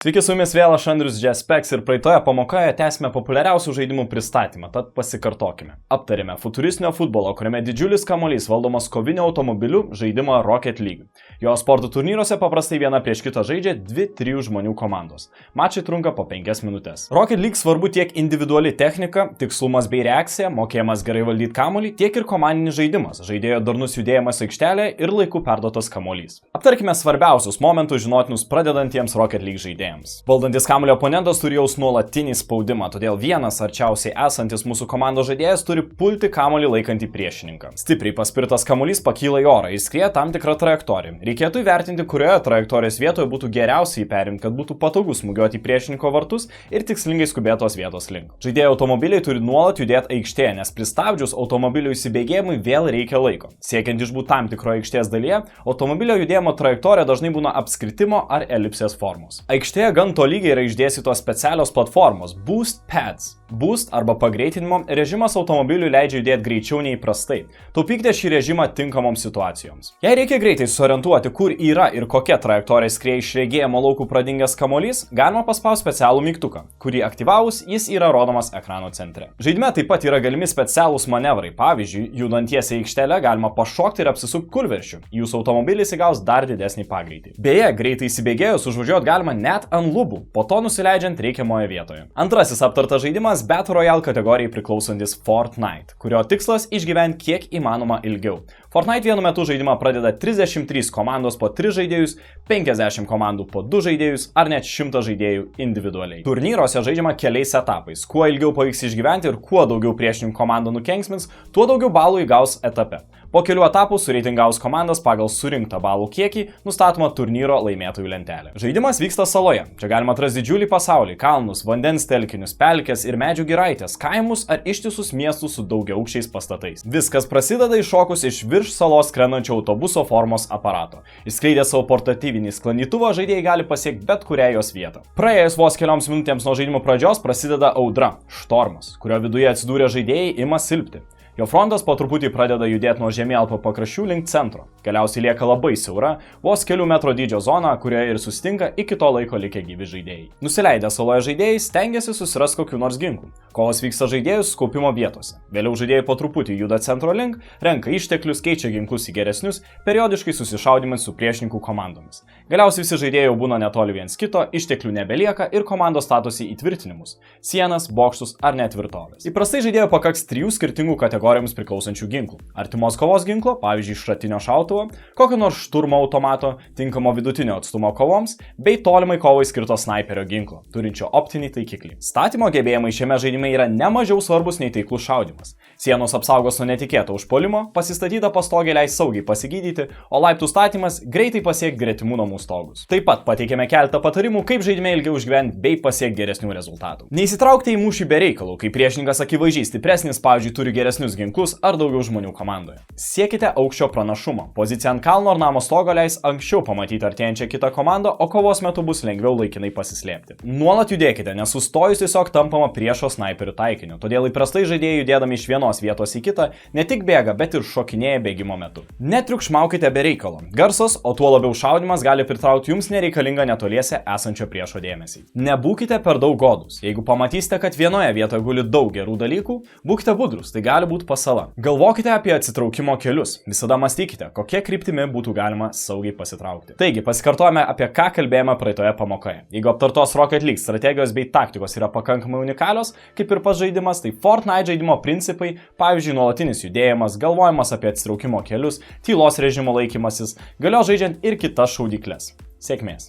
Sveiki, su jumis vėl aš Andrius Džespeks ir praeitoje pamokoje tęsime populiariausių žaidimų pristatymą, tad pasikartokime. Aptarėme futuristinio futbolo, kuriame didžiulis kamuolys valdomas koviniu automobiliu žaidimą Rocket League. Jo sporto turnyruose paprastai viena prieš kitą žaidžia 2-3 žmonių komandos. Mačai trunka po 5 minutės. Rocket League svarbu tiek individuali technika, tikslumas bei reakcija, mokėjimas gerai valdyti kamuolį, tiek ir komandinis žaidimas, žaidėjo darnus judėjimas aikštelėje ir laiku perduotas kamuolys. Aptarkime svarbiausius momentus žinotinus pradedantiems Rocket League žaidėjams. Valdantis kamuolio oponentas turi jaus nuolatinį spaudimą, todėl vienas arčiausiai esantis mūsų komandos žaidėjas turi pulti kamuolį laikantį priešininką. Stipriai paspirtas kamuolys pakyla į orą ir skrieja tam tikrą trajektoriją. Reikėtų įvertinti, kurioje trajektorijos vietoje būtų geriausiai perimti, kad būtų patogu smūgiuoti į priešininko vartus ir tikslingai skubėtos vietos link. Žaidėjo automobiliai turi nuolat judėti aikštėje, nes pristabdžius automobilio įsibėgėjimui vėl reikia laiko. Siekiant išbūti tam tikroje aikštės dalyje, automobilio judėjimo trajektorija dažnai būna apskritimo ar elipsės formos. Aikštėje gan tolygiai yra išdėstytos specialios platformos Boost Pads. Boost arba pagreitinimo režimas automobiliui leidžia judėti greičiau nei įprastai. Taupykite šį režimą tinkamoms situacijoms. Jei reikia greitai suorientuoti, kur yra ir kokia trajektorija skrieja iš regėjimo laukų pradingęs kamuolys, galima paspausti specialų mygtuką, kurį aktyvavus jis yra rodomas ekrano centre. Žaidime taip pat yra galimi specialūs manevrai. Pavyzdžiui, judant tiesiai aikštelę galima pašokti ir apsisukti kulveršiu. Jūsų automobilis įgaus dar didesnį pagreitį. Beje, greitai įsibėgėjus užvažiuoti galima net ant lubų, po to nusileidžiant reikiamoje vietoje. Antrasis aptartas žaidimas Battle Royale kategorijai priklausantis Fortnite, kurio tikslas išgyventi kiek įmanoma ilgiau. Fortnite vienu metu žaidimą pradeda 33 komandos po 3 žaidėjus, 50 komandų po 2 žaidėjus ar net 100 žaidėjų individualiai. Turnyruose žaidžiama keliais etapais. Kuo ilgiau pavyks išgyventi ir kuo daugiau priešininkų komandų nukenksmins, tuo daugiau balų įgaus etape. Po kelių etapų sureitingaus komandas pagal surinktą balų kiekį nustatoma turnyro laimėtojų lentelė. Žaidimas vyksta saloje. Čia galima atrasti didžiulį pasaulį, kalnus, vandens telkinius, pelkes ir medžių giraitės, kaimus ar ištisus miestus su daugiaaukščiais pastatais. Viskas prasideda iššokus iš virš salos skrendančio autobuso formos aparato. Įskleidę savo portatyvinį sklandytuvą, žaidėjai gali pasiekti bet kurią jos vietą. Praėjus vos kelioms minutėms nuo žaidimo pradžios prasideda audra, štormas, kurio viduje atsidūrę žaidėjai ima silpti. Jo frontas po truputį pradeda judėti nuo žemėlapio pakraščių link centro. Galiausiai lieka labai siaura, vos kelių metro dydžio zona, kurioje ir susitinka iki to laiko likę gyvi žaidėjai. Nusileidę saloje žaidėjai stengiasi susirasti kokių nors ginklų. Kovos vyksta žaidėjus skaupimo vietose. Vėliau žaidėjai po truputį juda centro link, renka išteklius, keičia ginklus į geresnius, periodiškai susišaudimais su priešininkų komandomis. Galiausiai visi žaidėjai jau būna netoli viens kito, išteklių nebelieka ir komandos statosi įtvirtinimus - sienas, bokštus ar net tvirtovės. Įprastai žaidėjų pakaks 3 skirtingų kategorijoms priklausančių ginklų. Artimos kovos ginklo, pavyzdžiui, šratinio šautuvo, kokio nors šturmo automato, tinkamo vidutinio atstumo kovoms, bei tolimai kovai skirto snaiperio ginklo, turinčio optinį taikiklį. Statymo gebėjimai šiame žaidime yra nemažiau svarbus nei taiklus šaudimas. Sienos apsaugos nuo netikėto užpuolimo, pasistatyta pastogė leis saugiai pasigydyti, o laiptų statymas greitai pasiekti gretimų namų stogus. Taip pat pateikėme keletą patarimų, kaip žaidime ilgiau išgyventi bei pasiekti geresnių rezultatų. Neįsitraukite į mūšį be reikalų, kai priešininkas akivaizdžiai stipresnis, pavyzdžiui, turi geresnius ginklus ar daugiau žmonių komandoje. Siekite aukščio pranašumo. Pozicija ant kalno ar namo stogo leis anksčiau pamatyti artėjančią kitą komandą, o kovos metu bus lengviau laikinai pasislėpti. Nuolat judėkite, nes sustojus tiesiog tampama priešo snaiperių taikiniu. Todėl įprastai žaidėjai judėdami iš vienos vietos į kitą ne tik bėga, bet ir šokinėja bėgimo metu. Netriukšmaukite be reikalo. Garsas, o tuo labiau šaudimas gali pritraukti jums nereikalingą netoliese esančio priešo dėmesį. Nebūkite per daug godus. Jeigu pamatysite, kad vienoje vietoje guli daug gerų dalykų, būkite budrus, tai gali būti pasala. Galvokite apie atsitraukimo kelius. Visada mąstykite, kokia kryptimi būtų galima saugiai pasitraukti. Taigi, pasikartojame, apie ką kalbėjome praeitoje pamokoje. Jeigu aptartos Rocket League strategijos bei taktikos yra pakankamai unikalios, kaip ir pats žaidimas, tai Fortnite žaidimo principai, pavyzdžiui, nuolatinis judėjimas, galvojimas apie atsitraukimo kelius, tylos režimo laikymasis, galio žaidžiant ir kitas šaudyklės. Sėkmės!